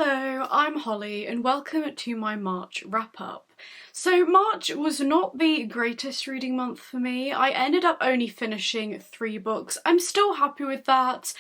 Hello, I'm Holly and welcome to my March wrap-up. So March was not the greatest reading month for me. I ended up only finishing 3 books. I'm still happy with that.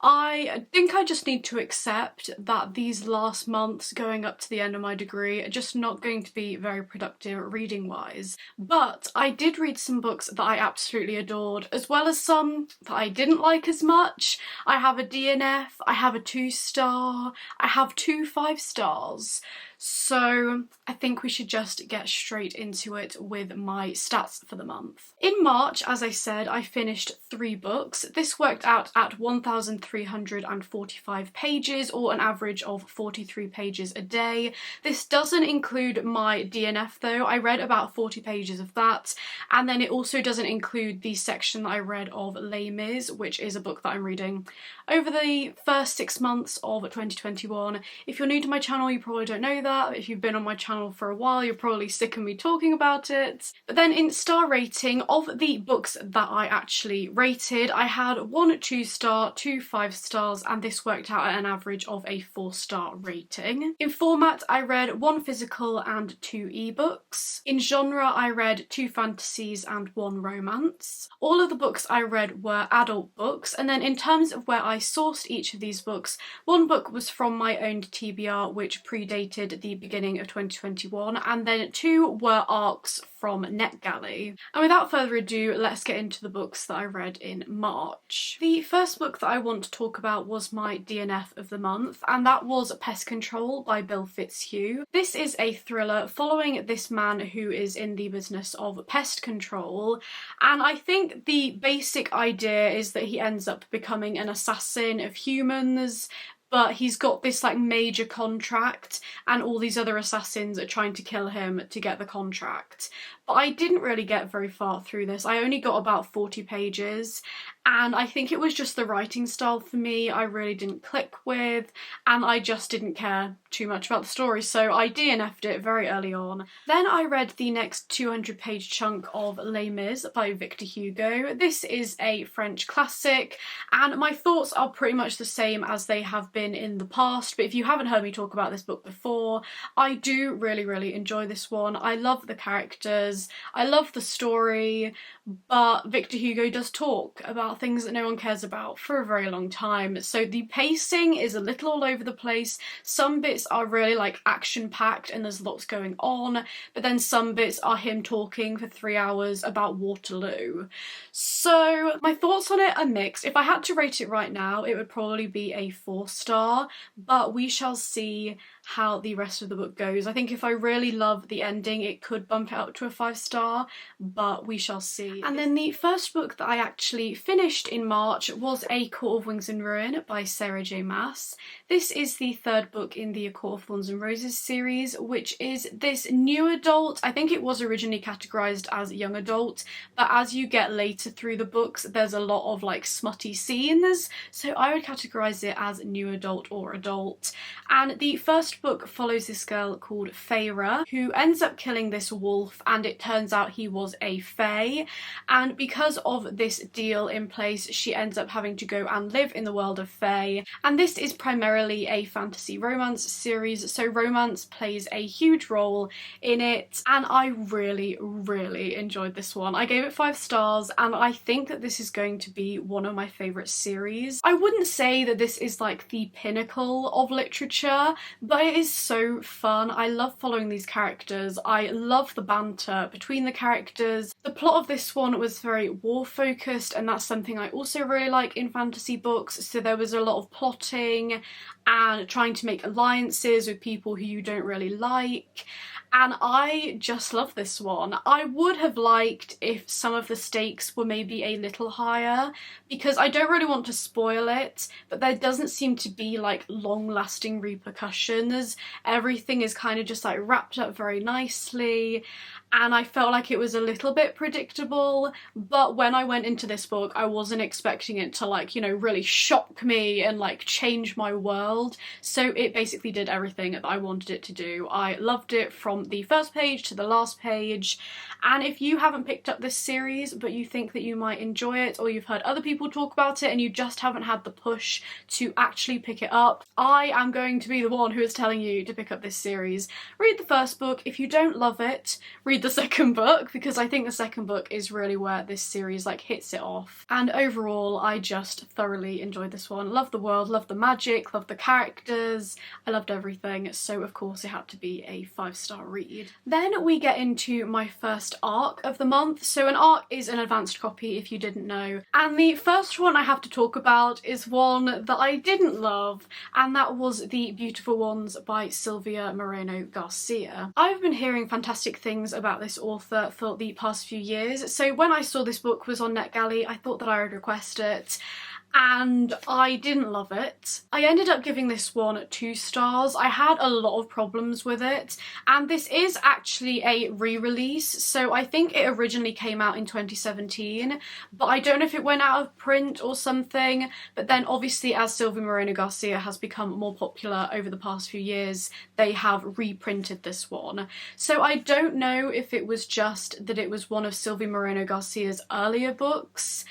I think I just need to accept that these last months going up to the end of my degree are just not going to be very productive reading-wise. But I did read some books that I absolutely adored, as well as some that I didn't like as much. I have a DNF, I have a 2-star, I have 2 5-stars. So I think we should just get straight into it with my stats for the month. In March, as I said, I finished 3 books. This worked out at 1,345 pages, or an average of 43 pages a day. This doesn't include my DNF though. I read about 40 pages of that, and then it also doesn't include the section that I read of Les Mis, which is a book that I'm reading over the first 6 months of 2021. If you're new to my channel, you probably don't know that. If you've been on my channel for a while, you're probably sick of me talking about it. But then in star rating, of the books that I actually rated, I had 1 2-star, 2 5-stars, and this worked out at an average of a 4-star rating. In format, I read 1 physical and 2 ebooks. In genre, I read 2 fantasies and 1 romance. All of the books I read were adult books, and then in terms of where I sourced each of these books, 1 book was from my own TBR, which predated the beginning of 2021, and then 2 were ARCs from Netgalley. And without further ado, let's get into the books that I read in March. The first book that I want to talk about was my DNF of the month, and that was Pest Control by Fitzhugh. This is a thriller following this man who is in the business of pest control, and I think the basic idea is that he ends up becoming an assassin of humans, but he's got this like major contract and all these other assassins are trying to kill him to get the contract. But I didn't really get very far through this. I only got about 40 pages, and I think it was just the writing style for me I really didn't click with, and I just didn't care too much about the story, so I DNF'd it very early on. Then I read the next 200-page chunk of Les Mis by Hugo. This is a French classic, and my thoughts are pretty much the same as they have been in the past, but if you haven't heard me talk about this book before, I do really enjoy this one. I love the characters, I love the story, but Victor Hugo does talk about things that no one cares about for a very long time, so the pacing is a little all over the place. Some bits are really like action-packed and there's lots going on, but then some bits are him talking for 3 hours about Waterloo. So my thoughts on it are mixed. If I had to rate it right now, it would probably be a 4-star, but we shall see how the rest of the book goes. I think if I really love the ending, it could bump it up to a 5-star, but we shall see. And then the first book that I actually finished in March was A Court of Wings and Ruin by Sarah J Maas. This is the 3rd book in the A Court of Thorns and Roses series, which is this new adult. I think it was originally categorised as young adult, but as you get later through the books, there's a lot of like smutty scenes, so I would categorise it as new adult or adult. And the first book follows this girl called Feyre, who ends up killing this wolf, and it turns out he was a fae, and because of this deal in place, she ends up having to go and live in the world of fae. And this is primarily a fantasy romance series, so romance plays a huge role in it, and I really enjoyed this one. I gave it 5 stars, and I think that this is going to be one of my favourite series. I wouldn't say that this is like the pinnacle of literature, but it is so fun. I love following these characters. I love the banter between the characters. The plot of this one was very war focused, and that's something I also really like in fantasy books, so there was a lot of plotting and trying to make alliances with people who you don't really like, and I just love this one. I would have liked if some of the stakes were maybe a little higher, because I don't really want to spoil it, but there doesn't seem to be like long-lasting repercussions. Everything is kind of just like wrapped up very nicely, and I felt like it was a little bit predictable, but when I went into this book, I wasn't expecting it to like, you know, really shock me and like change my world, so it basically did everything that I wanted it to do. I loved it from from the first page to the last page. And if you haven't picked up this series but you think that you might enjoy it, or you've heard other people talk about it and you just haven't had the push to actually pick it up, I am going to be the one who is telling you to pick up this series. Read the first book. If you don't love it, read the second book, because I think the second book is really where this series like hits it off. And overall, I just thoroughly enjoyed this one. Love the world, love the magic, love the characters, I loved everything, so of course it had to be a 5-star read. Then we get into my first ARC of the month. So an ARC is an advanced copy, if you didn't know, and the first one I have to talk about is one that I didn't love, and that was The Beautiful Ones by Silvia Moreno-Garcia. I've been hearing fantastic things about this author for the past few years, so when I saw this book was on Netgalley, I thought that I would request it, and I didn't love it. I ended up giving this one 2 stars. I had a lot of problems with it, and this is actually a re-release, so I think it originally came out in 2017, but I don't know if it went out of print or something, but then obviously as Silvia Moreno-Garcia has become more popular over the past few years, they have reprinted this one. So I don't know if it was just that it was one of Silvia Moreno-Garcia's earlier books,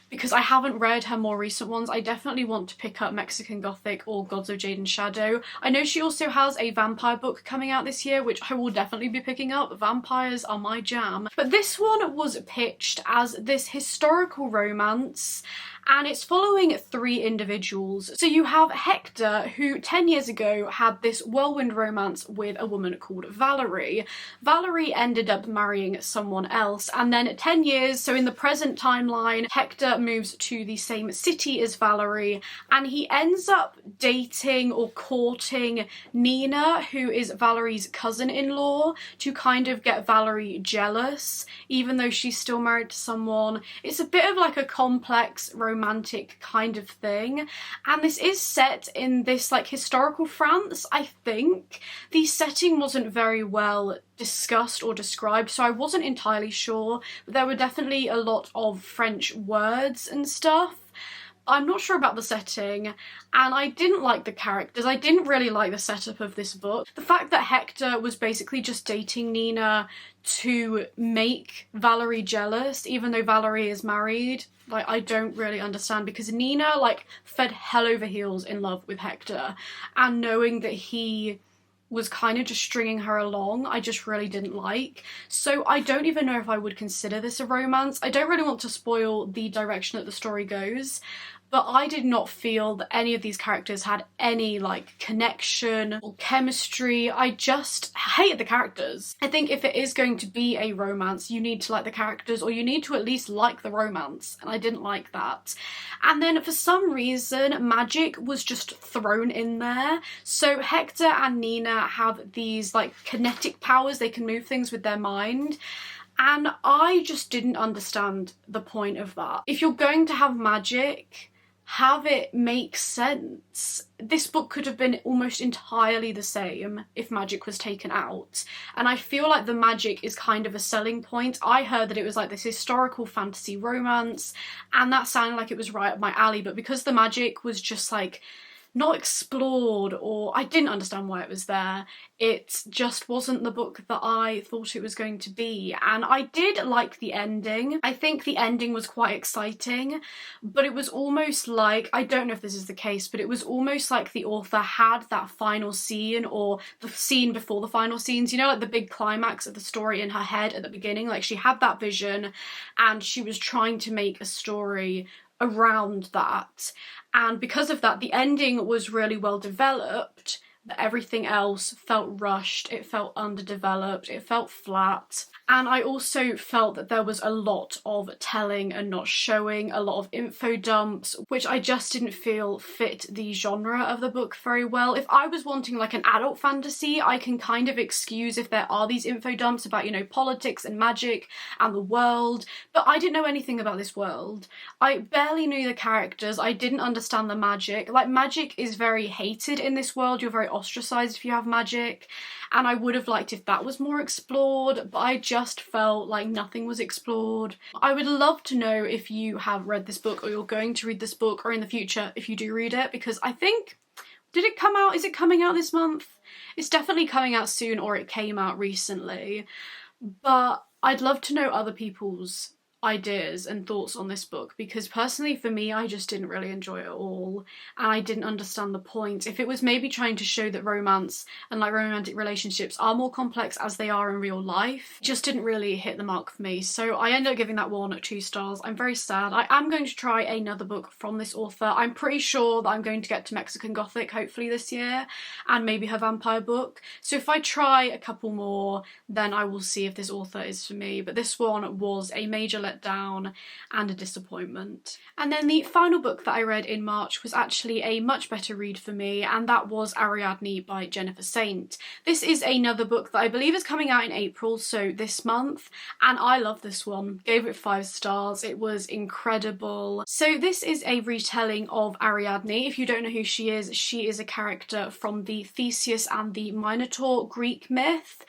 because I haven't read her more recent ones. I definitely want to pick up Mexican Gothic or Gods of Jade and Shadow. I know she also has a vampire book coming out this year, which I will definitely be picking up. Vampires are my jam. But this one was pitched as this historical romance, and it's following 3 individuals. So you have Hector, who 10 years ago had this whirlwind romance with a woman called Valerie. Valerie ended up marrying someone else, and then 10 years, so in the present timeline, Hector moves to the same city as Valerie, and he ends up dating or courting Nina, who is Valerie's cousin-in-law, to kind of get Valerie jealous, even though she's still married to someone. It's a bit of like a complex romantic kind of thing, and this is set in this like historical France, I think. The setting wasn't very well discussed or described, so I wasn't entirely sure, but there were definitely a lot of French words and stuff. I'm not sure about the setting, and I didn't like the characters. I didn't really like the setup of this book. The fact that Hector was basically just dating Nina to make Valerie jealous, even though Valerie is married, like, I don't really understand, because Nina like fed hell over heels in love with Hector, and knowing that he was kind of just stringing her along, I just really didn't like. So I don't even know if I would consider this a romance. I don't really want to spoil the direction that the story goes, but I did not feel that any of these characters had any like connection or chemistry. I just hated the characters. I think if it is going to be a romance, you need to like the characters, or you need to at least like the romance, and I didn't like that. And then for some reason, magic was just thrown in there. So Hector and Nina have these like kinetic powers, they can move things with their mind. And I just didn't understand the point of that. If you're going to have magic, have it make sense. This book could have been almost entirely the same if magic was taken out, and I feel like the magic is kind of a selling point. I heard that it was like this historical fantasy romance, and that sounded like it was right up my alley, but because the magic was just like not explored, or I didn't understand why it was there, it just wasn't the book that I thought it was going to be. And I did like the ending. I think the ending was quite exciting, but it was almost like, I don't know if this is the case, but it was almost like the author had that final scene, or the scene before the final scenes, you know, like the big climax of the story in her head at the beginning. Like she had that vision and she was trying to make a story around that, and because of that the ending was really well developed, but everything else felt rushed, it felt underdeveloped, it felt flat. And I also felt that there was a lot of telling and not showing, a lot of info dumps, which I just didn't feel fit the genre of the book very well. If I was wanting like an adult fantasy, I can kind of excuse if there are these info dumps about, you know, politics and magic and the world, but I didn't know anything about this world. I barely knew the characters, I didn't understand the magic. Like, magic is very hated in this world, you're very ostracized if you have magic, and I would have liked if that was more explored, but I just felt like nothing was explored. I would love to know if you have read this book, or you're going to read this book, or in the future if you do read it, because I think Did it come out? Is it coming out this month? It's definitely coming out soon, or it came out recently. But I'd love to know other people's ideas and thoughts on this book, because personally for me, I just didn't really enjoy it at all, and I didn't understand the point. If it was maybe trying to show that romance and like romantic relationships are more complex as they are in real life, it just didn't really hit the mark for me. So I ended up giving that one 2 stars. I'm very sad. I am going to try another book from this author. I'm pretty sure that I'm going to get to Mexican Gothic hopefully this year, and maybe her vampire book. So if I try a couple more, then I will see if this author is for me. But this one was a major letdown and a disappointment. And then the final book that I read in March was actually a much better read for me, and that was Ariadne by Jennifer Saint. This is another book that I believe is coming out in April, so this month, and I love this one. Gave it 5 stars. It was incredible. So this is a retelling of Ariadne. If you don't know who she is a character from the Theseus and the Minotaur Greek myth,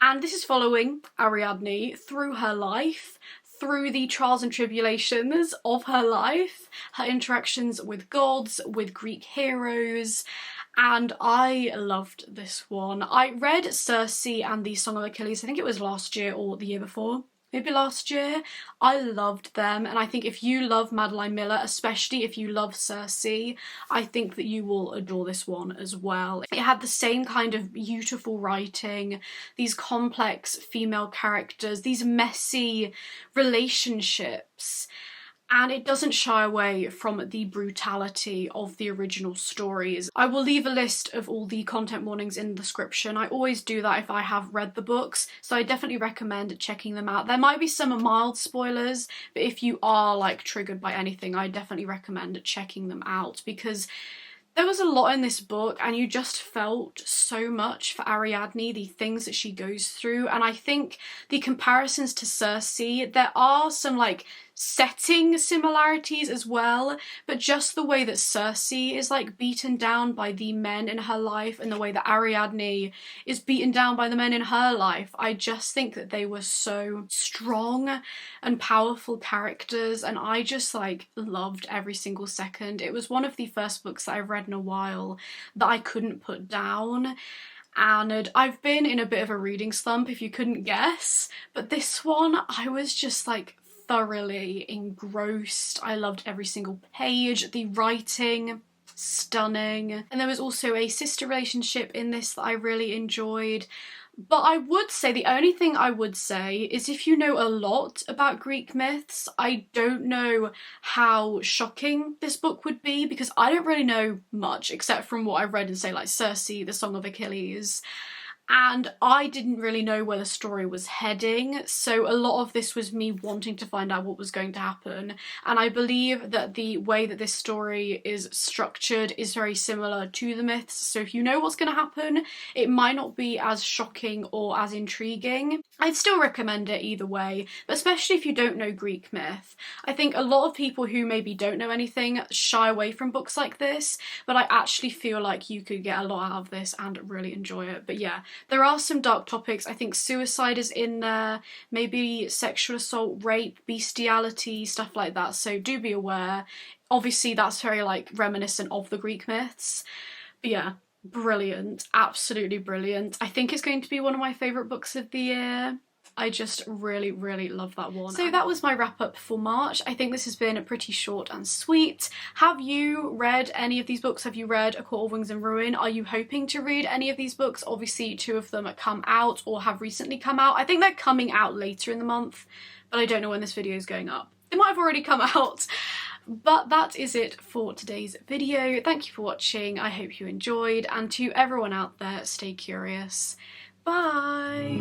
and this is following Ariadne through her life, through the trials and tribulations of her life, her interactions with gods, with Greek heroes, and I loved this one. I read Circe and the Song of Achilles, I think it was last year or the year before. Maybe last year. I loved them, and I think if you love Madeline Miller, especially if you love Circe, I think that you will adore this one as well. It had the same kind of beautiful writing, these complex female characters, these messy relationships, and it doesn't shy away from the brutality of the original stories. I will leave a list of all the content warnings in the description. I always do that if I have read the books, so I definitely recommend checking them out. There might be some mild spoilers, but if you are like triggered by anything, I definitely recommend checking them out, because there was a lot in this book and you just felt so much for Ariadne, the things that she goes through. And I think the comparisons to Circe, there are some like setting similarities as well, but just the way that Circe is like beaten down by the men in her life and the way that Ariadne is beaten down by the men in her life, I just think that they were so strong and powerful characters, and I just like loved every single second. It was one of the first books that I've read in a while that I couldn't put down. And I've been in a bit of a reading slump, if you couldn't guess, but this one I was just like thoroughly engrossed. I loved every single page, the writing, stunning. And there was also a sister relationship in this that I really enjoyed. But I would say, the only thing I would say is if you know a lot about Greek myths, I don't know how shocking this book would be, because I don't really know much except from what I've read in, say, like Circe, the Song of Achilles. And I didn't really know where the story was heading, so a lot of this was me wanting to find out what was going to happen. And I believe that the way that this story is structured is very similar to the myths, so if you know what's going to happen, it might not be as shocking or as intriguing. I'd still recommend it either way, but especially if you don't know Greek myth. I think a lot of people who maybe don't know anything shy away from books like this, but I actually feel like you could get a lot out of this and really enjoy it. But yeah, there are some dark topics. I think suicide is in there, maybe sexual assault, rape, bestiality, stuff like that, so do be aware. Obviously that's very like reminiscent of the Greek myths, but yeah, brilliant, absolutely brilliant. I think it's going to be one of my favourite books of the year. I just really, really love that one. So that was my wrap up for March. I think this has been pretty short and sweet. Have you read any of these books? Have you read A Court of Wings and Ruin? Are you hoping to read any of these books? Obviously 2 of them come out or have recently come out. I think they're coming out later in the month, but I don't know when this video is going up. It might have already come out. But that is it for today's video. Thank you for watching. I hope you enjoyed, and to everyone out there, stay curious. Bye!